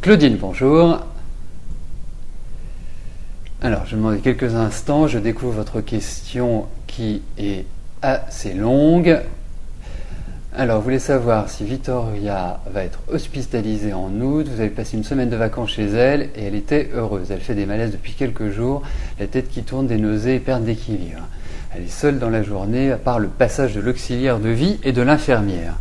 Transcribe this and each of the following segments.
Claudine, bonjour. Alors, je vais demander quelques instants. Je découvre votre question qui est assez longue. Alors, vous voulez savoir si Victoria va être hospitalisée en août. Vous avez passé une semaine de vacances chez elle et elle était heureuse. Elle fait des malaises depuis quelques jours, la tête qui tourne, des nausées et perte d'équilibre. Elle est seule dans la journée, à part le passage de l'auxiliaire de vie et de l'infirmière.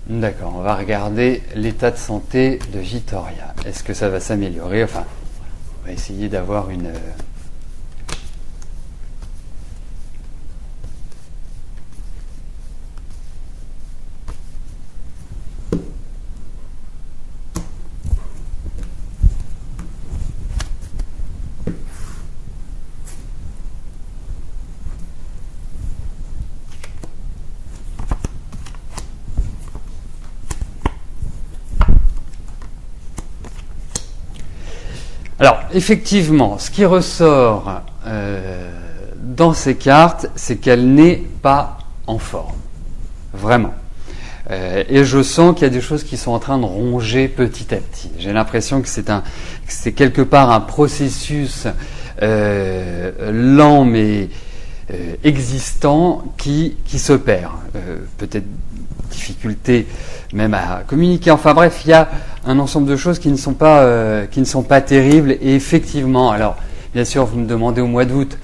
D'accord, on va regarder l'état de santé de Victoria. Est-ce que ça va s'améliorer? Enfin, on va essayer d'avoir une... Alors, effectivement, ce qui ressort dans ces cartes, c'est qu'elle n'est pas en forme. Vraiment. Et je sens qu'il y a des choses qui sont en train de ronger petit à petit. J'ai l'impression que c'est quelque part un processus lent mais existant qui s'opère. Peut-être difficulté même à communiquer. Enfin bref, il y a un ensemble de choses qui ne sont pas terribles. Et effectivement, alors bien sûr, vous me demandez au mois d'août,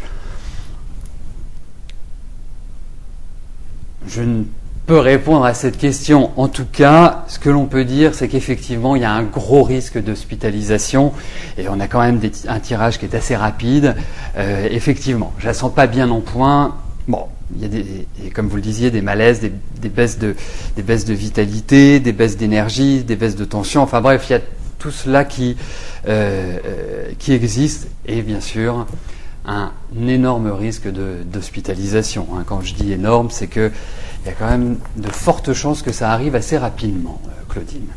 je ne peux répondre à cette question. En tout cas, ce que l'on peut dire, c'est qu'effectivement, il y a un gros risque d'hospitalisation et on a quand même un tirage qui est assez rapide. Effectivement, je la sens pas bien en point. Bon, il y a comme vous le disiez, des malaises, des baisses de vitalité, des baisses d'énergie, des baisses de tension. Enfin bref, il y a tout cela qui existe et bien sûr un énorme risque d'hospitalisation. Quand je dis énorme, c'est que il y a quand même de fortes chances que ça arrive assez rapidement, Claudine.